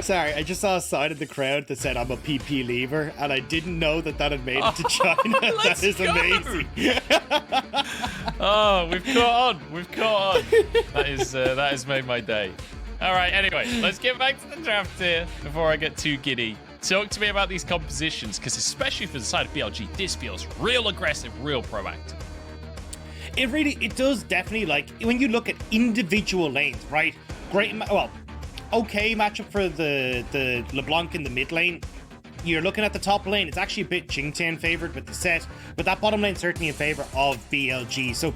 Sorry, I just saw a sign in the crowd that said I'm a PP leaver, and I didn't know that that had made it to China. That is amazing. Oh, we've caught on. We've caught on. That has made my day. All right, anyway, let's get back to the draft here before I get too giddy. Talk to me about these compositions, because especially for the side of BLG, this feels real aggressive, real proactive. It does definitely, like, when you look at individual lanes, right? Okay matchup for the LeBlanc in the mid lane. You're looking at the top lane, it's actually a bit QingTian favored with the Sett, but that bottom lane certainly in favor of BLG. So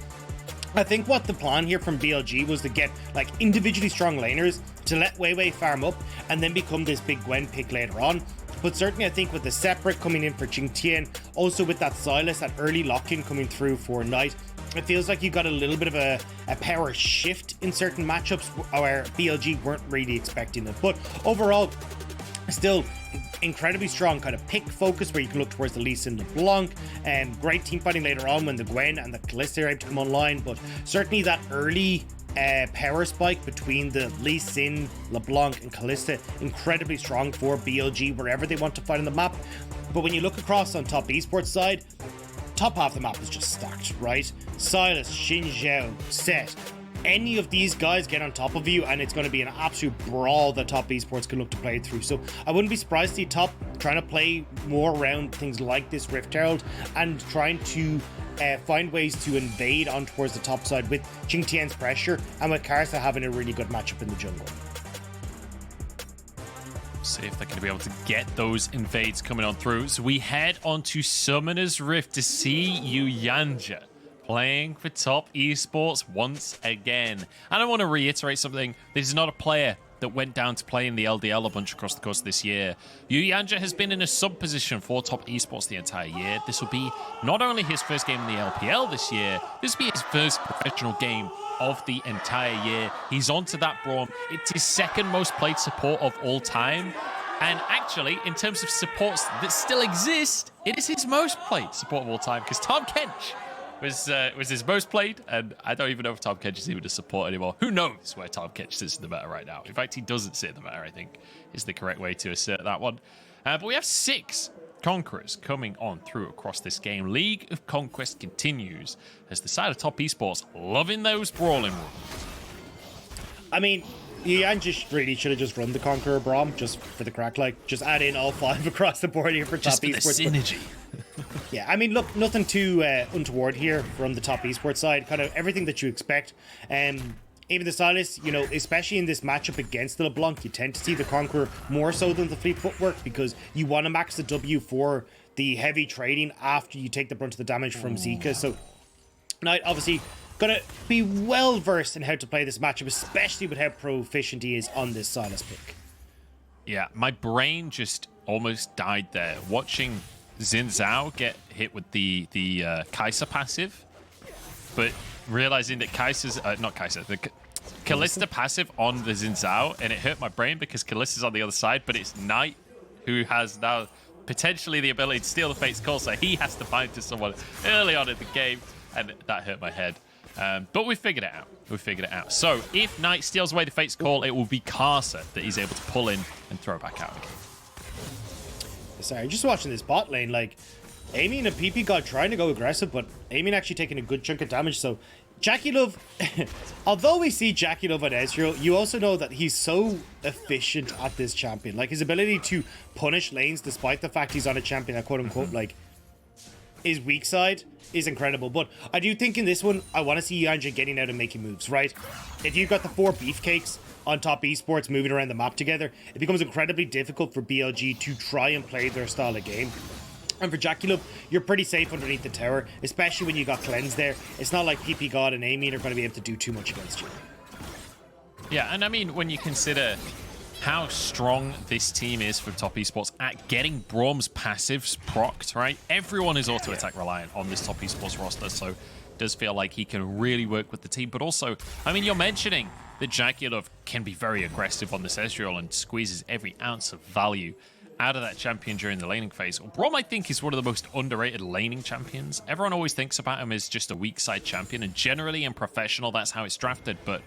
I think what the plan here from BLG was to get like individually strong laners to let WeiWei farm up and then become this big Gwen pick later on. But certainly I think with the separate coming in for QingTian, also with that Sylas, that early lock-in coming through for Knight, it feels like you got a little bit of a power shift in certain matchups where BLG weren't really expecting it. But overall, still incredibly strong kind of pick focus where you can look towards the Lee Sin LeBlanc, and great team fighting later on when the Gwen and the Kalista are able to come online. But certainly that early power spike between the Lee Sin, LeBlanc and Kalista, incredibly strong for BLG wherever they want to fight on the map. But when you look across on top esports side, top half of the map is just stacked, right? Sylas, Xin Zhao, Sett, any of these guys get on top of you and it's going to be an absolute brawl that top esports can look to play through. So I wouldn't be surprised to see top trying to play more around things like this Rift Herald and trying to find ways to invade on towards the top side with QingTian's pressure and with Karsa having a really good matchup in the jungle. See if they're going to be able to get those invades coming on through. So we head on to Summoner's Rift to see Yuyanja playing for top esports once again. And I want to reiterate something. This is not a player that went down to play in the LDL a bunch across the course of this year. Yuyanja has been in a sub position for top esports the entire year. This will be not only his first game in the LPL this year, this will be his first professional game of the entire year. He's onto that Braum. It's his second most played support of all time. And actually, in terms of supports that still exist, it is his most played support of all time, because Tahm Kench was his most played, and I don't even know if Tahm Kench is even a support anymore. Who knows where Tahm Kench sits in the meta right now? In fact, he doesn't sit in the meta, I think, is the correct way to assert that one. But we have 6 Conquerors coming on through across this game. League of Conquest continues as the side of top esports loving those brawling rules. I mean, Yuyanja really should have just run the Conqueror Braum just for the crack, like just add in all 5 across the board here for top esports. Just for the synergy. Yeah, I mean, look, nothing too untoward here from the top esports side. Kind of everything that you expect. Even the Sylas, you know, especially in this matchup against the LeBlanc, you tend to see the Conqueror more so than the fleet footwork because you want to max the W for the heavy trading after you take the brunt of the damage from Zeka. So Knight obviously gonna be well versed in how to play this matchup, especially with how proficient he is on this Sylas pick. Yeah, my brain just almost died there watching Xin Zhao get hit with the Kai'Sa passive, but realizing that Kai'Sa's the Kalista passive on the Xin Zhao, and it hurt my brain because Kalista's on the other side, but it's Knight who has now potentially the ability to steal the Fate's Call, so he has to bind to someone early on in the game, and that hurt my head. But we figured it out. We figured it out. So if Knight steals away the Fate's Call, it will be karsa that he's able to pull in and throw back out again. Sorry, just watching this bot lane, like Amy and a ppgod trying to go aggressive, but Amy actually taking a good chunk of damage. So JackeyLove, although we see JackeyLove on Ezreal, you also know that he's so efficient at this champion. Like his ability to punish lanes despite the fact he's on a champion that quote unquote like his weak side is incredible. But I do think in this one, I want to see Yuyanja getting out and making moves, right? If you've got the 4 beefcakes on top esports moving around the map together, it becomes incredibly difficult for BLG to try and play their style of game. And for JackeyLove, you're pretty safe underneath the tower, especially when you got Cleanse there. It's not like ppgod and Amy are going to be able to do too much against you. Yeah, and I mean, when you consider how strong this team is for top esports at getting Braum's passives procced, right? Everyone is auto-attack reliant on this top esports roster, so it does feel like he can really work with the team. But also, I mean, you're mentioning that JackeyLove can be very aggressive on this Ezreal and squeezes every ounce of value out of that champion during the laning phase. Braum, I think, is one of the most underrated laning champions. Everyone always thinks about him as just a weak side champion, and generally in professional, that's how it's drafted. But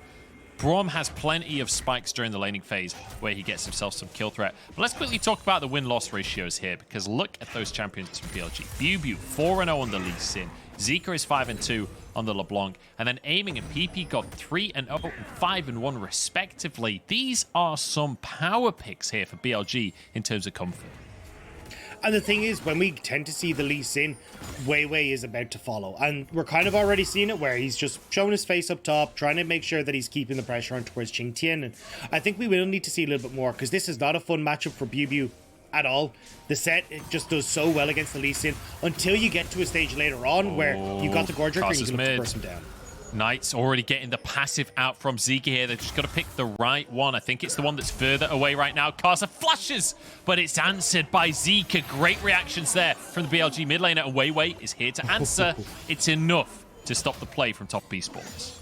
Braum has plenty of spikes during the laning phase where he gets himself some kill threat. But let's quickly talk about the win-loss ratios here, because look at those champions from BLG. BiuBiu 4-0 on the Lee Sin. Zeka is 5-2 on the LeBlanc. And then Aiming and ppgod 3-0 and 5-1 respectively. These are some power picks here for BLG in terms of comfort. And the thing is, when we tend to see the Lee Sin, WeiWei is about to follow. And we're kind of already seeing it where he's just showing his face up top, trying to make sure that he's keeping the pressure on towards QingTian. And I think we will need to see a little bit more, because this is not a fun matchup for BiuBiu at all. The Sett, it just does so well against the Lee Sin until you get to a stage later on where you got the Gorger and you can look to burst him down. Knight's already getting the passive out from Zeka here. They've just got to pick the right one. I think it's the one that's further away right now. Karsa flashes, but it's answered by Zeka. Great reactions there from the BLG mid laner, and WeiWei is here to answer. It's enough to stop the play from top Esports.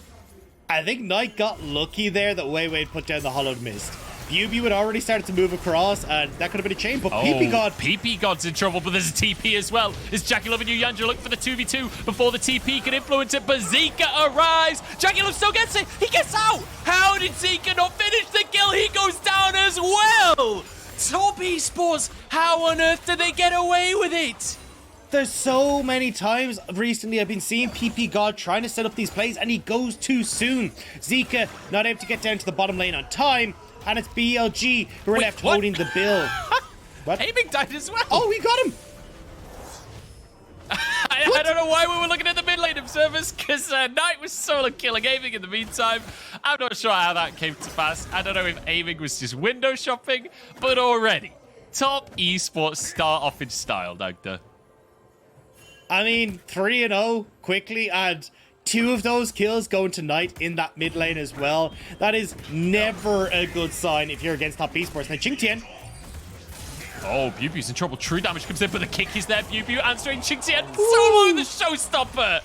I think Knight got lucky there that WeiWei put down the Hollowed Mist. BiuBiu had already started to move across, and that could have been a chain, but ppgod's in trouble, but there's a TP as well. Is JackeyLove and Yuyanja looking for the 2v2 before the TP can influence it, but Zeka arrives. JackeyLove still gets it. He gets out. How did Zeka not finish the kill? He goes down as well. Top Esports, how on earth did they get away with it? There's so many times recently I've been seeing ppgod trying to set up these plays, and he goes too soon. Zeka not able to get down to the bottom lane on time. And it's BLG who are left holding the bill. What? Aiming died as well. Oh, we got him. I don't know why we were looking at the mid lane observers, because Knight was solo killing Aiming in the meantime. I'm not sure how that came to pass. I don't know if Aiming was just window shopping, but already top Esports start off in style, Dagda. I mean, 3-0 quickly, and 2 of those kills going to Knight in that mid lane as well. That is never a good sign if you're against top Esports. Now, QingTian. Oh, BiuBiu's in trouble. True damage comes in, but the kick is there. BiuBiu answering QingTian. Solo, the showstopper.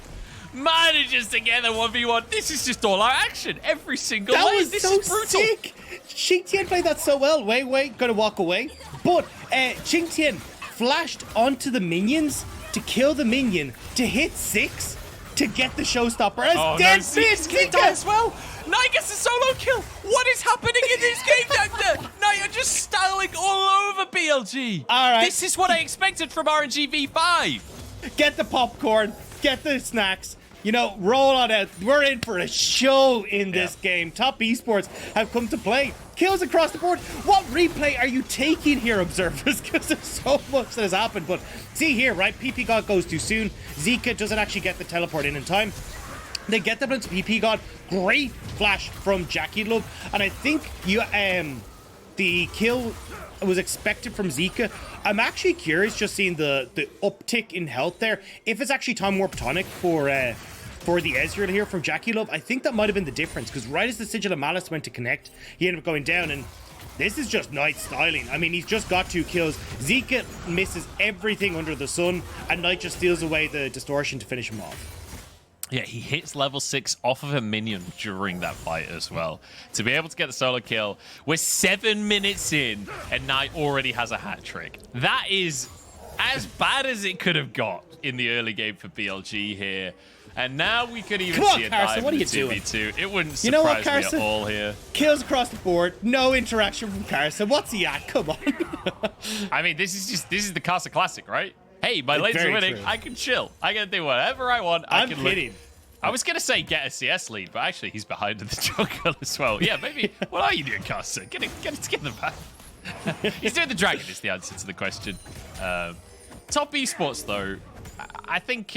Manages to get the 1v1. This is just all our action. Every single lane. This is brutal. Sick. QingTian played that so well. WeiWei gonna walk away. But QingTian flashed onto the minions to kill the minion, to hit 6, to get the showstopper. As dead miss, Zeka as well. Knight gets a solo kill. What is happening in this game, Dagda? Knight are just styling all over BLG. All right. This is what I expected from RNG V5. Get the popcorn. Get the snacks. You know, roll on out. We're in for a show in this game. Top Esports have come to play. Kills across the board. What replay are you taking here, observers? Because there's so much that has happened. But see here, right? ppgod goes too soon. Zeka doesn't actually get the teleport in time. They get them into ppgod. Great flash from JackeyLove. And I think the kill was expected from Zeka. I'm actually curious just seeing the uptick in health there. If it's actually time warp tonic for the Ezreal here from JackeyLove, I think that might have been the difference, because right as the Sigil of Malice went to connect, he ended up going down, and this is just Knight styling. I mean, he's just got 2 kills. Zeka misses everything under the sun, and Knight just steals away the distortion to finish him off. Yeah, he hits level 6 off of a minion during that fight as well. To be able to get the solo kill, we're 7 minutes in, and Knight already has a hat trick. That is as bad as it could have got in the early game for BLG here. And now we could even see a dive in the 2v2. It wouldn't surprise me at all here. Kills across the board, no interaction from Karsa. What's he at? Come on. I mean, this is the Karsa classic, right? Hey, my lanes are winning. True. I can chill. I can do whatever I want. I'm kidding. I was going to say get a CS lead, but actually he's behind in the jungle as well. Yeah, maybe. What are you doing, Karsa? Get it together, man. He's doing the dragon is the answer to the question. Top Esports, though, I think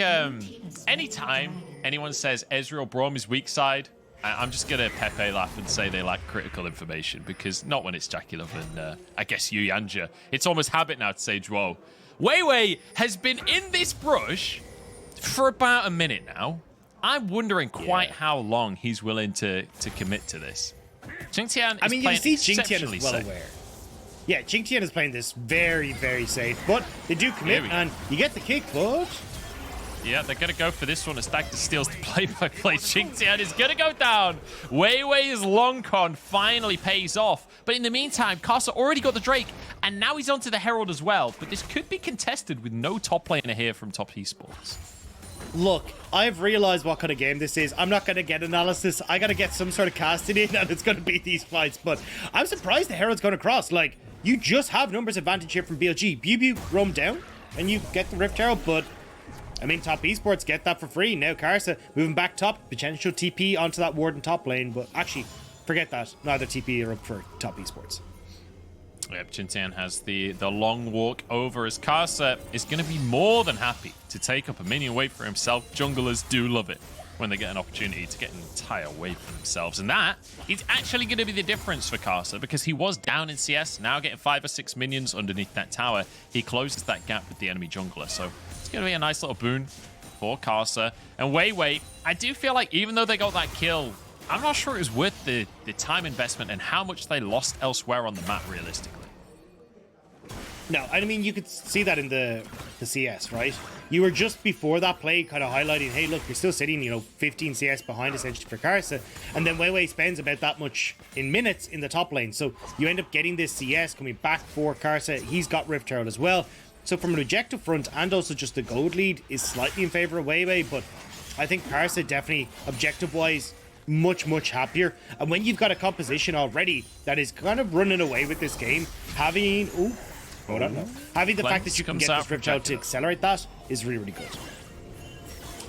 anytime anyone says Ezreal Braum is weak side, I'm just going to Pepe laugh and say they lack critical information, because not when it's JackeyLove and I guess Yuyanja. It's almost habit now to say Zhuo. WeiWei has been in this brush for about a minute now. I'm wondering quite how long he's willing to commit to this. QingTian is you see QingTian is well aware. Yeah, QingTian is playing this very, very safe, but they do commit, and you get the kick, but... Yeah, they're going to go for this one as Dagda steals the play-by-play. QingTian is going to go down. WeiWei's long con finally pays off. But in the meantime, Karsa already got the Drake, and now he's onto the Herald as well. But this could be contested with no top laner here from top Esports. look, I've realized what kind of game this is. I'm not going to get analysis. I got to get some sort of casting in, and it's going to beat these fights. But I'm surprised the Herald's going across. Like, you just have numbers advantage here from BLG. BiuBiu roam down, and you get the Rift Herald, but I mean, top esports get that for free. Now Karsa moving back top, potential TP onto that ward in top lane, but actually, forget that. Neither TP are up for top esports. Yep, QingTian has the long walk over as Karsa is going to be more than happy to take up a minion wave for himself. Junglers do love it when they get an opportunity to get an entire wave for themselves. And that is actually going to be the difference for Karsa, because he was down in CS, now getting 5 or 6 minions underneath that tower. He closes that gap with the enemy jungler. So it's going to be a nice little boon for Karsa. And WeiWei, I do feel like even though they got that kill, I'm not sure it was worth the time investment and how much they lost elsewhere on the map, realistically. No, I mean, you could see that in the CS, right? You were just before that play kind of highlighting, hey, look, you're still sitting, you know, 15 CS behind essentially for Karsa. And then WeiWei spends about that much in minutes in the top lane. So you end up getting this CS coming back for Karsa. He's got Rift Herald as well. So from an objective front and also just the gold lead is slightly in favor of WeiWei. But I think Karsa definitely, objective-wise, much happier. And when you've got a composition already that is kind of running away with this game, having having the fact that you can get this Rift out to accelerate that is really good.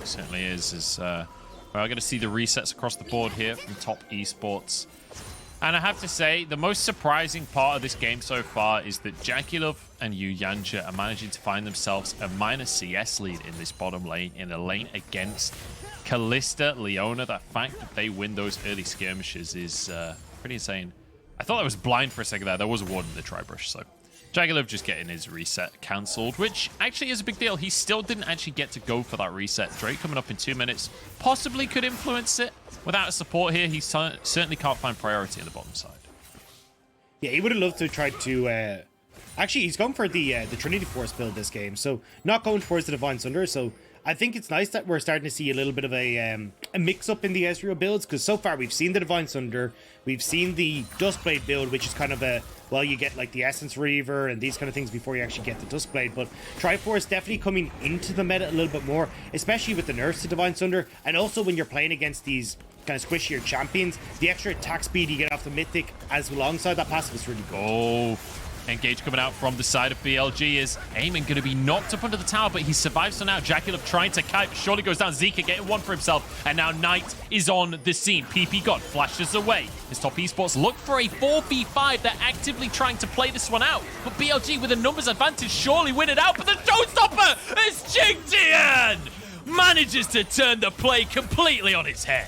It certainly is. We're going to see the resets across the board here from top esports. And I have to say, the most surprising part of this game so far is that JackeyLove and Yanja are managing to find themselves a minor CS lead in this bottom lane, in a lane against Kalista, Leona. The fact that they win those early skirmishes is pretty insane. I thought I was blind for a second there. There was a ward in the tri-brush, so JackeyLove just getting his reset cancelled, which actually is a big deal. He still didn't actually get to go for that reset. Drake coming up in 2 minutes possibly could influence it. Without a support here, he certainly can't find priority on the bottom side. Yeah, he would have loved to try to... Actually, he's going for the Trinity Force build this game, so not going towards the Divine Sunder, so I think it's nice that we're starting to see a little bit of a mix-up in the Ezreal builds, because so far we've seen the Divine Sunder, we've seen the Duskblade build, which is kind of a... Well, you get like the Essence Reaver and these kind of things before you actually get the Duskblade, but Triforce definitely coming into the meta a little bit more, especially with the nerfs to Divine Sunder, and also when you're playing against these kind of squishier champions, the extra attack speed you get off the Mythic as alongside that passive is really good. Oh, engage coming out from the side of BLG is Eamon going to be knocked up under the tower, but he survives. So now JackeyLove trying to kite, surely goes down. Zeka getting one for himself, and now Knight is on the scene. ppgod flashes away. His top esports look for a 4v5. They're actively trying to play this one out, but BLG with a numbers advantage surely win it out, but the showstopper is QingTian! Manages to turn the play completely on its head.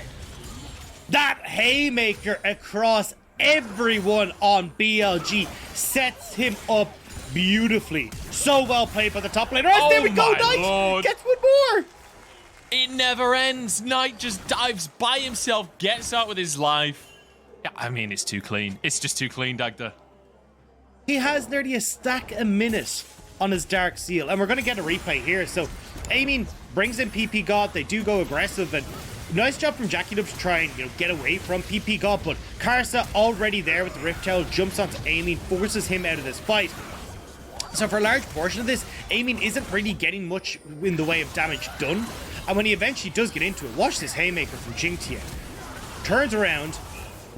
That haymaker across everyone on BLG sets him up beautifully. So well played by the top laner. Oh, there we go, Knight gets one more. It never ends. Knight just dives by himself, gets out with his life. Yeah, I mean, it's too clean. It's just too clean, Dagda. He has nearly a stack a minute on his Dark Seal, and we're going to get a replay here. So, Aiming brings in ppgod. They do go aggressive, and nice job from JackeyLove to try and, you know, get away from ppgod, but Karsa already there with the Rift Herald, jumps onto Aiming, forces him out of this fight. So for a large portion of this, Aiming isn't really getting much in the way of damage done, and when he eventually does get into it, watch this haymaker from QingTian. Turns around,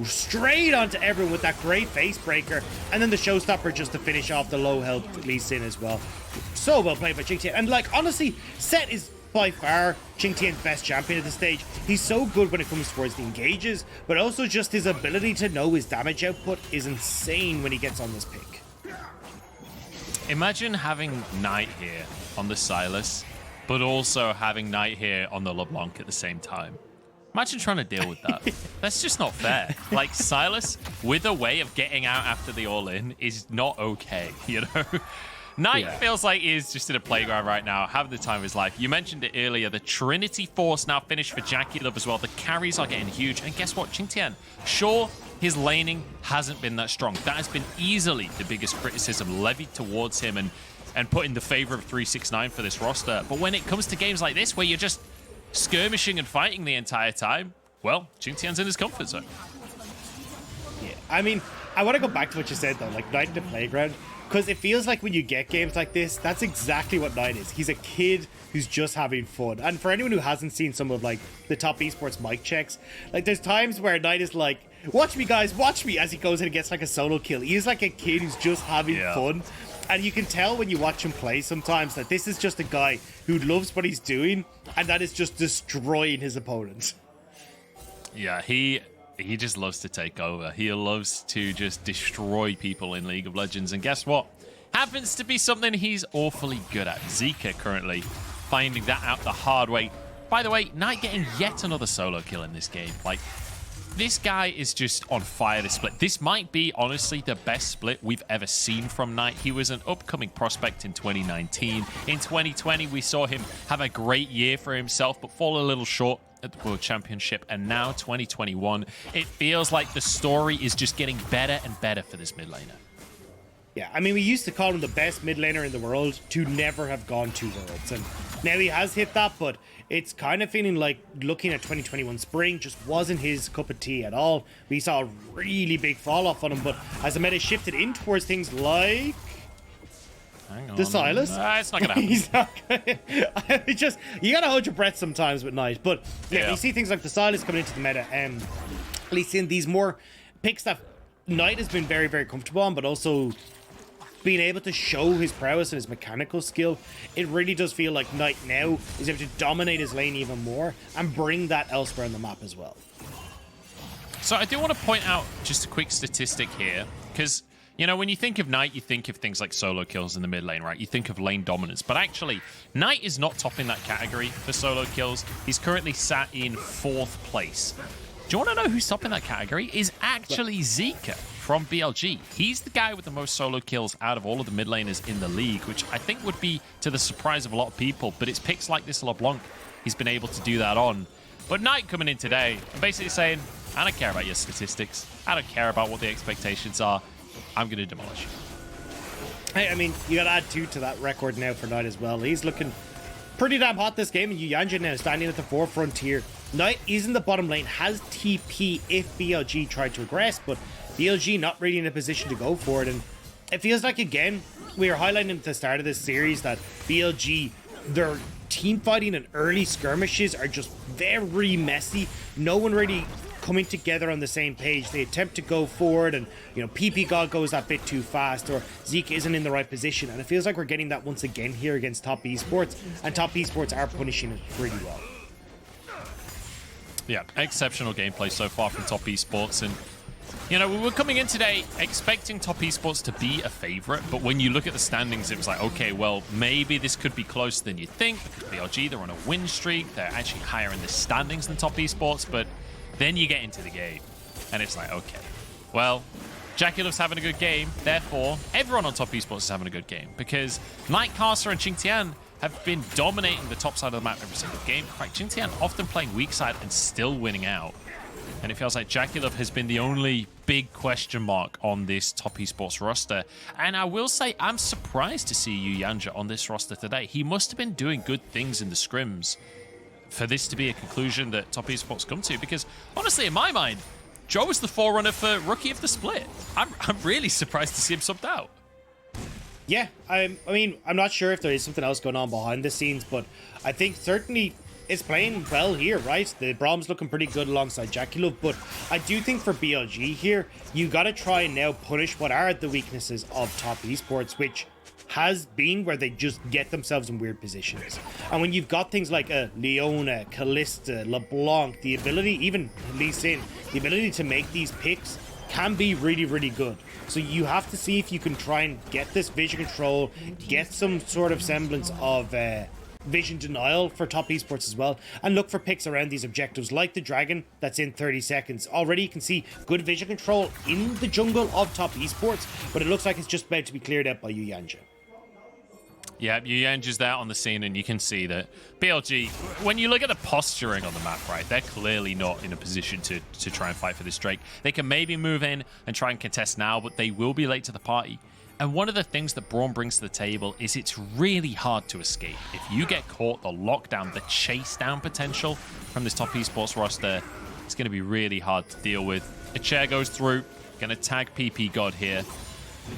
straight onto everyone with that great face breaker, and then the showstopper just to finish off the low health Lee Sin as well. So well played by QingTian, and like, honestly, Sett is by far QingTian's best champion at this stage. He's so good when it comes towards the engages, but also just his ability to know his damage output is insane when he gets on this pick. Imagine having Knight here on the Sylas, but also having Knight here on the LeBlanc at the same time. Imagine trying to deal with that. That's just not fair. Like, Sylas with a way of getting out after the all-in is not okay, you know? Knight feels like he is just in a playground right now, having the time of his life. You mentioned it earlier, the Trinity Force now finished for JackeyLove as well. The carries are getting huge, and guess what? QingTian, sure, his laning hasn't been that strong. That has been easily the biggest criticism levied towards him and put in the favor of 369 for this roster. But when it comes to games like this, where you're just skirmishing and fighting the entire time, well, QingTian's in his comfort zone. Yeah, I mean, I want to go back to what you said though, like Knight in the playground, because it feels like when you get games like this, that's exactly what Knight is. He's a kid who's just having fun. And for anyone who hasn't seen some of like the top esports mic checks, like there's times where Knight is like, watch me guys, watch me, as he goes in and gets like a solo kill. He's like a kid who's just having fun. And you can tell when you watch him play sometimes that this is just a guy who loves what he's doing, and that is just destroying his opponents. Yeah, he just loves to take over. He loves to just destroy people in League of Legends. And guess what? Happens to be something he's awfully good at. Zeka currently finding that out the hard way. By the way, Knight getting yet another solo kill in this game. Like, this guy is just on fire this split. This might be, honestly, the best split we've ever seen from Knight. He was an upcoming prospect in 2019. In 2020, we saw him have a great year for himself, but fall a little short at the World Championship. And now, 2021, it feels like the story is just getting better and better for this mid laner. Yeah, I mean, we used to call him the best mid laner in the world to never have gone to Worlds. And now he has hit that, but it's kind of feeling like looking at 2021 spring just wasn't his cup of tea at all. We saw a really big fall off on him, but as the meta shifted in towards things like the Sylas. It's not going to happen. He's not gonna, just, you got to hold your breath sometimes with Knight. But yeah, we see things like the Sylas coming into the meta, at least in these more picks that Knight has been very, very comfortable on, but also being able to show his prowess and his mechanical skill. It really does feel like Knight now is able to dominate his lane even more and bring that elsewhere on the map as well. So I do want to point out just a quick statistic here, because, you know, when you think of Knight, you think of things like solo kills in the mid lane, right? You think of lane dominance. But actually, Knight is not topping that category for solo kills. He's currently sat in 4th place. Do you want to know who's topping that category? Is actually Zeka from BLG. He's the guy with the most solo kills out of all of the mid laners in the league, which I think would be to the surprise of a lot of people. But it's picks like this LeBlanc he's been able to do that on. But Knight coming in today and basically saying, I don't care about your statistics. I don't care about what the expectations are. I'm going to demolish you. Hey, I mean, you got to add 2 to that record now for Knight as well. He's looking pretty damn hot this game, and Yuyanja now standing at the forefront here. Knight is in the bottom lane, has TP if BLG tried to aggress, but BLG not really in a position to go for it. And it feels like, again, we were highlighting at the start of this series that BLG, their team fighting and early skirmishes are just very messy. No one really coming together on the same page. They attempt to go forward and, you know, ppgod goes that bit too fast, or Zeka isn't in the right position. And it feels like we're getting that once again here against top esports, and top esports are punishing it pretty well. Yeah, exceptional gameplay so far from top esports. And, you know, we were coming in today expecting top esports to be a favorite, but when you look at the standings, it was like, okay, well, maybe this could be closer than you think, because BLG, they're on a win streak. They're actually higher in the standings than top esports, but then you get into the game, and it's like, okay, well, JackeyLove's having a good game, therefore, everyone on top esports is having a good game, because Knight, Karsa, and QingTian have been dominating the top side of the map every single game. In fact, QingTian often playing weak side and still winning out. And it feels like JackeyLove has been the only big question mark on this top esports roster. And I will say, I'm surprised to see Yuyanja on this roster today. He must have been doing good things in the scrims for this to be a conclusion that top esports come to. Because honestly, in my mind, Joe was the forerunner for Rookie of the Split. I'm really surprised to see him subbed out. Yeah, I mean, I'm not sure if there is something else going on behind the scenes, but I think certainly it's playing well here, right? The Braum's looking pretty good alongside JackeyLove, but I do think for BLG here, you got to try and now punish what are the weaknesses of top esports, which has been where they just get themselves in weird positions. And when you've got things like Leona, Kalista, LeBlanc, the ability, even Lee Sin, the ability to make these picks can be really, really good. So you have to see if you can try and get this vision control, get some sort of semblance of vision denial for top esports as well, and look for picks around these objectives like the dragon that's in 30 seconds. Already you can see good vision control in the jungle of top esports, but it looks like it's just about to be cleared out by Yuyanja. Yeah, Yuyanja's there on the scene, and you can see that BLG, when you look at the posturing on the map, right, they're clearly not in a position to try and fight for this Drake. They can maybe move in and try and contest now, but they will be late to the party. And one of the things that Braum brings to the table is it's really hard to escape. If you get caught, the lockdown, the chase down potential from this top esports roster, it's going to be really hard to deal with. A chair goes through. Gonna tag ppgod here.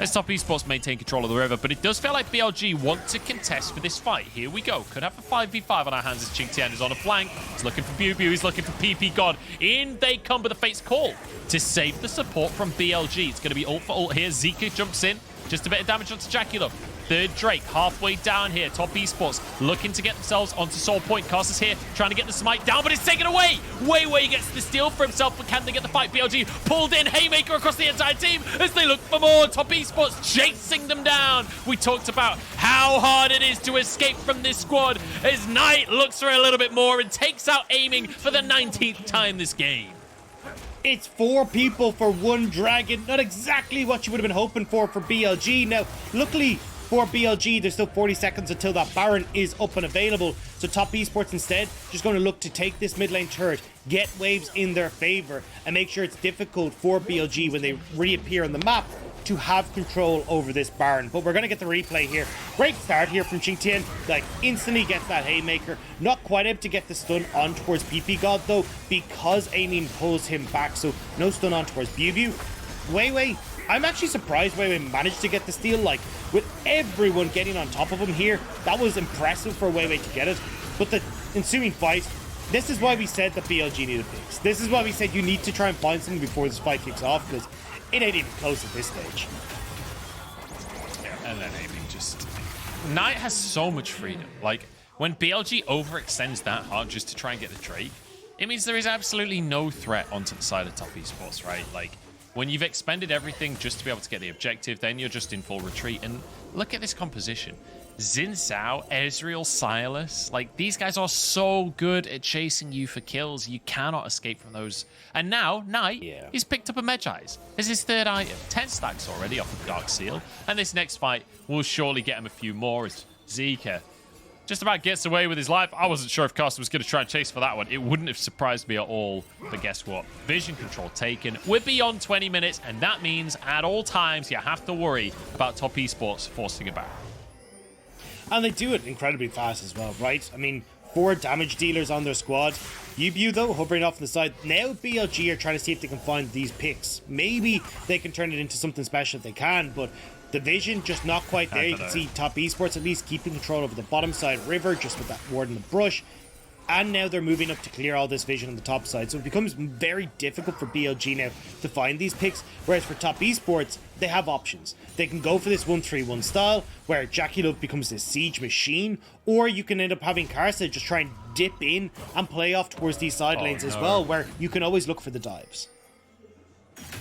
As top esports maintain control of the river, but it does feel like BLG want to contest for this fight. Here we go. Could have a 5v5 on our hands as QingTian is on a flank. He's looking for BiuBiu. He's looking for ppgod. In they come, but the Fate's call to save the support from BLG. It's going to be ult for ult here. Zeka jumps in. Just a bit of damage onto JackeyLove. Third Drake halfway down here. Top esports looking to get themselves onto Soul Point. Karsa's here trying to get the smite down, but it's taken away. WeiWei gets the steal for himself, but can they get the fight? BLG pulled in. Haymaker across the entire team as they look for more. Top esports chasing them down. We talked about how hard it is to escape from this squad as Knight looks for a little bit more and takes out aiming for the 19th time this game. It's 4 people for 1 dragon. Not exactly what you would have been hoping for BLG. Now, luckily for BLG, there's still 40 seconds until that Baron is up and available. So top esports instead just going to look to take this mid lane turret, get waves in their favor, and make sure it's difficult for BLG when they reappear on the map to have control over this Baron. But we're going to get the replay here. Great start here from QingTian. Like, instantly gets that Haymaker. Not quite able to get the stun on towards ppgod though, because aiming pulls him back. So no stun on towards BiuBiu. WeiWei, I'm actually surprised WeiWei managed to get the steal. Like, with everyone getting on top of him here, that was impressive for WeiWei to get it. But the ensuing fight, this is why we said that BLG needed picks. This is why we said you need to try and find something before this fight kicks off, because it ain't even close at this stage. Yeah, and then aiming just... Knight has so much freedom. Like, when BLG overextends that hard just to try and get the Drake, it means there is absolutely no threat onto the side of top esports, right? Like, when you've expended everything just to be able to get the objective, then you're just in full retreat. And look at this composition. Xin Zhao, Ezreal, Sylas. Like, these guys are so good at chasing you for kills. You cannot escape from those. And now, Knight, he's picked up a Medjai's as his 3rd item. 10 stacks already off of Dark Seal. And this next fight will surely get him a few more as Zeka just about gets away with his life. I wasn't sure if Karsa was going to try and chase for that one. It wouldn't have surprised me at all. But guess what? Vision control taken. We're beyond 20 minutes, and that means at all times you have to worry about top esports forcing a back. And they do it incredibly fast as well, right? I mean, 4 damage dealers on their squad. BiuBiu, though, hovering off on the side. Now BLG are trying to see if they can find these picks. Maybe they can turn it into something special if they can, but the vision just not quite there. You can see top esports at least keeping control over the bottom side river, just with that ward in the brush. And now they're moving up to clear all this vision on the top side. So it becomes very difficult for BLG now to find these picks. Whereas for top esports, they have options. They can go for this 1-3-1 style, where JackeyLove becomes this siege machine. Or you can end up having Karsa just try and dip in and play off towards these side lanes as well, where you can always look for the dives.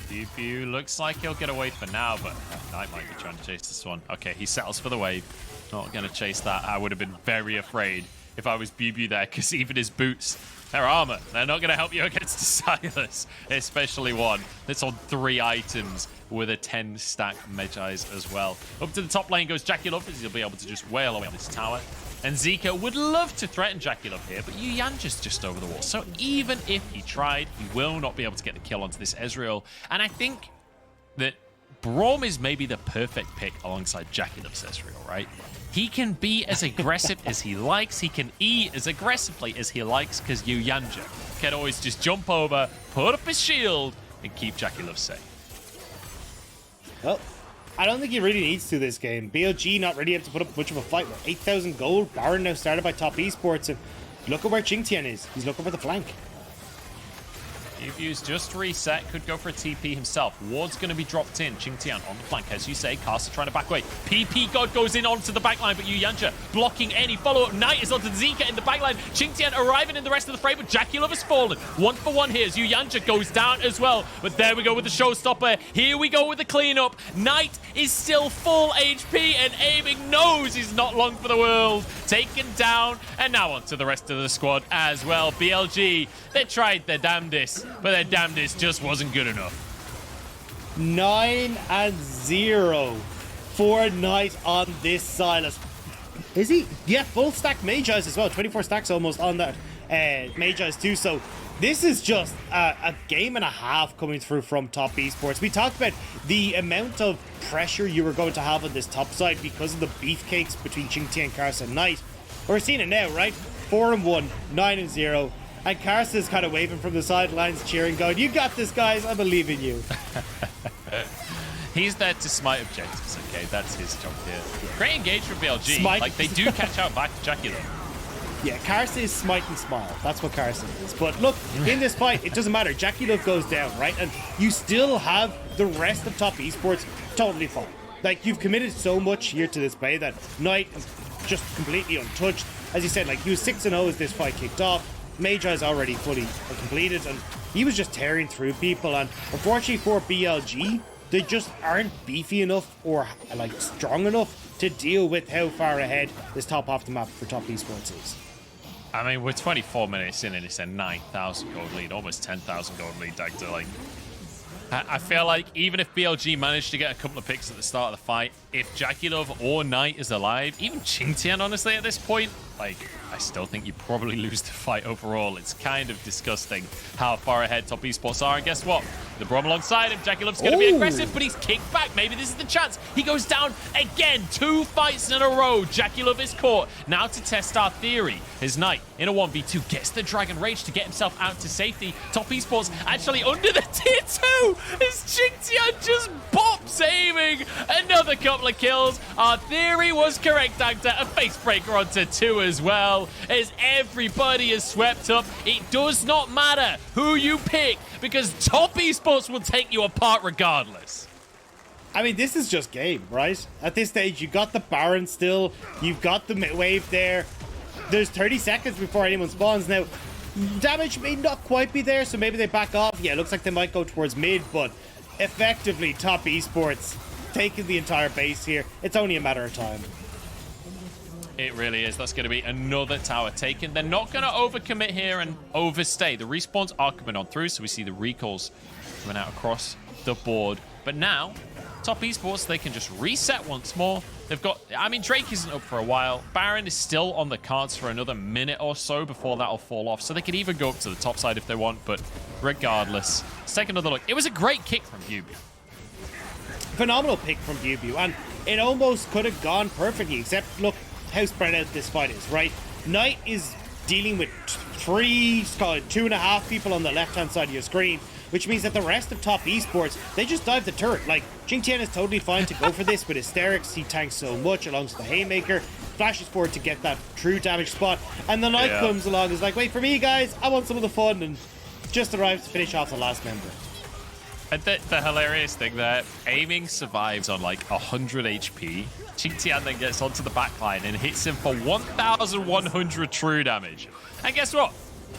BiuBiu looks like he'll get away for now, but Knight might be trying to chase this one. Okay, he settles for the wave. Not going to chase that. I would have been very afraid if I was BiuBiu there, because even his boots, their armor, they're not going to help you against Sylas, especially one that's on 3 items with a 10-stack Medjai's as well. Up to the top lane goes JackeyLove, as he'll be able to just wail away on this tower. And Zeka would love to threaten JackeyLove here, but Yuyanja's just over the wall. So even if he tried, he will not be able to get the kill onto this Ezreal. And I think that Braum is maybe the perfect pick alongside JackeyLove's Ezreal, right? He can be as aggressive as he likes. He can E as aggressively as he likes, because Yuyanja can always just jump over, put up his shield, and keep JackeyLove safe. Well, I don't think he really needs to this game. BLG not really able to put up much of a fight. With 8,000 gold, Baron now started by top esports, and look at where QingTian is. He's looking for the flank. BiuBiu's just reset, could go for a TP himself. Ward's going to be dropped in. QingTian on the flank, as you say. Karsa trying to back away. ppgod goes in onto the backline, but Yuyanja blocking any follow-up. Knight is onto Zeka in the backline. QingTian arriving in the rest of the fray, but JackeyLove has fallen. 1-for-1 here as Yuyanja goes down as well. But there we go with the showstopper. Here we go with the cleanup. Knight is still full HP, and aiming knows he's not long for the world. Taken down, and now on to the rest of the squad as well. BLG, they tried their damnedest, but their damnedest just wasn't good enough. 9-0 for Knight on this Sylas. Is he? Yeah, full stack Medjai's as well. 24 stacks almost on that Medjai's too. So this is just a game and a half coming through from top esports. We talked about the amount of pressure you were going to have on this top side because of the beefcakes between QingTian, Karsa, and Knight. We're seeing it now, right? 4-1, 9-0. And Karsa's kind of waving from the sidelines, cheering, going, "You got this, guys. I believe in you." He's there to smite objectives, okay? That's his job here. Great engage from BLG. Smite. Like, they do catch out back to JackeyLove. Yeah, Karsa is smite and smile. That's what Karsa is. But look, in this fight, it doesn't matter. JackeyLove goes down, right? And you still have the rest of top esports totally fine. Like, you've committed so much here to this play that Knight is just completely untouched. As you said, like, he was 6-0 as this fight kicked off. Magi is already fully completed, and he was just tearing through people. And unfortunately for BLG, they just aren't beefy enough or, like, strong enough to deal with how far ahead this top half the map for top esports is. I mean, we're 24 minutes in and it's a 9,000 gold lead, almost 10,000 gold lead, Dagda. Like, I feel like even if BLG managed to get a couple of picks at the start of the fight, if JackeyLove or Knight is alive, even QingTian, honestly, at this point, like, I still think you probably lose the fight overall. It's kind of disgusting how far ahead top esports are. And guess what? The Braum alongside him. JackeyLove's going to be aggressive, but he's kicked back. Maybe this is the chance. He goes down again. 2 fights in a row. JackeyLove is caught. Now to test our theory. His Knight in a 1v2 gets the Dragon Rage to get himself out to safety. Top esports actually under the tier 2. His QingTian just bops aiming. Another couple of kills. Our theory was correct, Dagda. A face breaker onto 2 as well. As everybody is swept up, it does not matter who you pick because top esports will take you apart regardless. I mean, this is just game, right? At this stage, you got the Baron still, you've got the wave there. There's 30 seconds before anyone spawns. Now, damage may not quite be there, so maybe they back off. Yeah, it looks like they might go towards mid, but effectively, top esports taking the entire base here. It's only a matter of time. It really is. That's going to be another tower taken. They're not going to overcommit here and overstay. The respawns are coming on through, so we see the recalls coming out across the board. But now, top esports, they can just reset once more. They've got, I mean, Drake isn't up for a while. Baron is still on the cards for another minute or so before that'll fall off. So they could even go up to the top side if they want, but regardless, let's take another look. It was a great kick from BiuBiu. Phenomenal pick from BiuBiu, and it almost could have gone perfectly, except look how spread out this fight is, right? Knight is dealing with 2.5 people on the left-hand side of your screen, which means that the rest of top esports, they just dive the turret. Like, QingTian is totally fine to go for this with hysterics. He tanks so much alongside the haymaker, flashes forward to get that true damage spot, and the Knight comes along and is like, wait for me, guys, I want some of the fun, and just arrives to finish off the last member. And the hilarious thing there, aiming survives on like 100 HP. QingTian then gets onto the backline and hits him for 1,100 true damage. And guess what?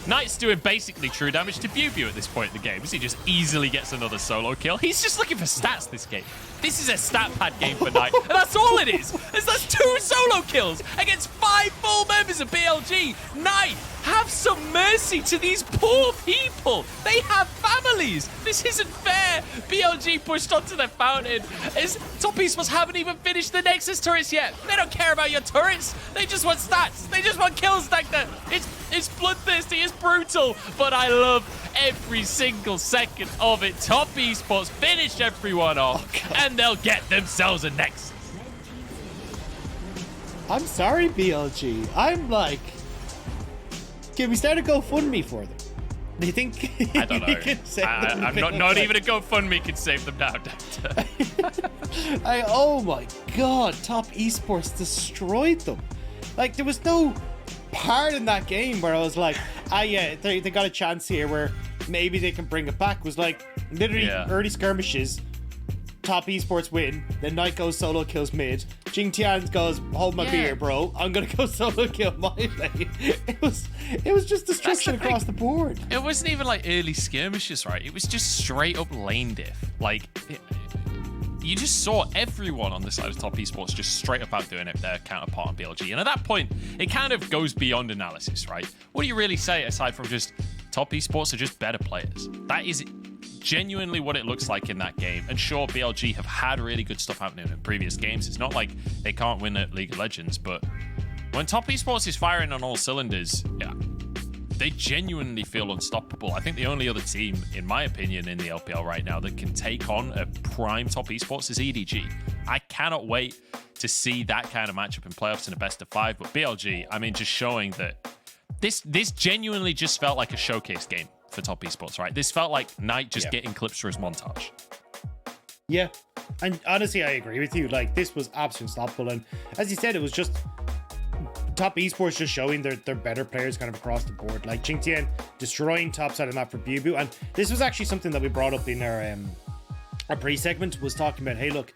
Knight's doing basically true damage to BiuBiu at this point in the game, as he just easily gets another solo kill. He's just looking for stats this game. This is a stat pad game for Knight, and that's all it is. That's 2 solo kills against 5 full members of BLG. Knight, have some mercy to these poor people. They have families. This isn't fair. BLG pushed onto the fountain as top esports haven't even finished the Nexus turrets yet. They don't care about your turrets. They just want stats. They just want kills like that. It's bloodthirsty. It's brutal. But I love every single second of it. Top esports finished everyone off, and they'll get themselves a Nexus. I'm sorry, BLG. I'm like, can we start a GoFundMe for them? Do you think I don't know. can save them? I'm not even a GoFundMe can save them now, Dagda. Oh my god, top esports destroyed them. Like, there was no part in that game where I was like, yeah, they got a chance here where maybe they can bring it back. It was like literally early skirmishes, top esports win, then Knight goes solo, kills mid. QingTian goes, hold my beer, bro. I'm gonna go solo kill my lane. It was just destruction across the board. It wasn't even like early skirmishes, right? It was just straight up lane diff. Like, you just saw everyone on the side of top esports just straight up outdoing their counterpart on BLG. And at that point, it kind of goes beyond analysis, right? What do you really say aside from just top esports are just better players? That is genuinely what it looks like in that game. And sure, BLG have had really good stuff happening in previous games. It's not like they can't win at League of Legends, but when top esports is firing on all cylinders, they genuinely feel unstoppable. I think the only other team, in my opinion, in the LPL right now that can take on a prime top esports is EDG. I cannot wait to see that kind of matchup in playoffs in a best of 5. But BLG, I mean, just showing that this genuinely just felt like a showcase game for top esports, right? This felt like Knight just getting clips for his montage. Yeah, and honestly, I agree with you. Like, this was absolutely unstoppable. And as you said, it was just top esports just showing they're better players kind of across the board. Like QingTian destroying top side of the map for BiuBiu. And this was actually something that we brought up in our pre-segment, was talking about, hey, look,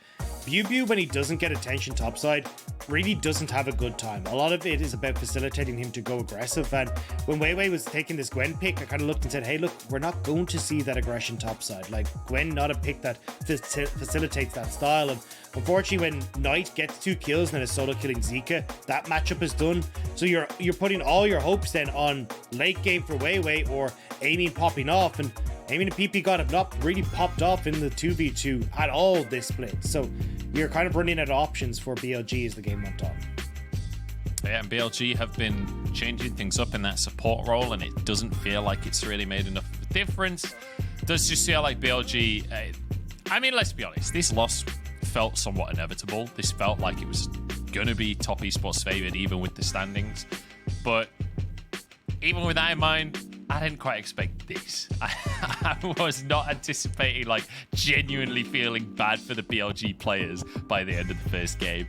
BiuBiu, when he doesn't get attention topside, really doesn't have a good time. A lot of it is about facilitating him to go aggressive. And when WeiWei was taking this Gwen pick, I kind of looked and said, hey, look, we're not going to see that aggression topside. Like, Gwen not a pick that facilitates that style. And unfortunately, when Knight gets 2 kills and then is solo killing Zeka, that matchup is done. So you're putting all your hopes then on late game for WeiWei, or Amy popping off, and Amy and ppgod have not really popped off in the 2v2 at all this split. So you're kind of running out of options for BLG as the game went on. Yeah, and BLG have been changing things up in that support role, and it doesn't feel like it's really made enough of a difference. It does just feel like BLG... I mean, let's be honest, this loss felt somewhat inevitable. This felt like it was going to be top esports favored, even with the standings. But even with that in mind, I didn't quite expect this. I was not anticipating, like, genuinely feeling bad for the BLG players by the end of the first game.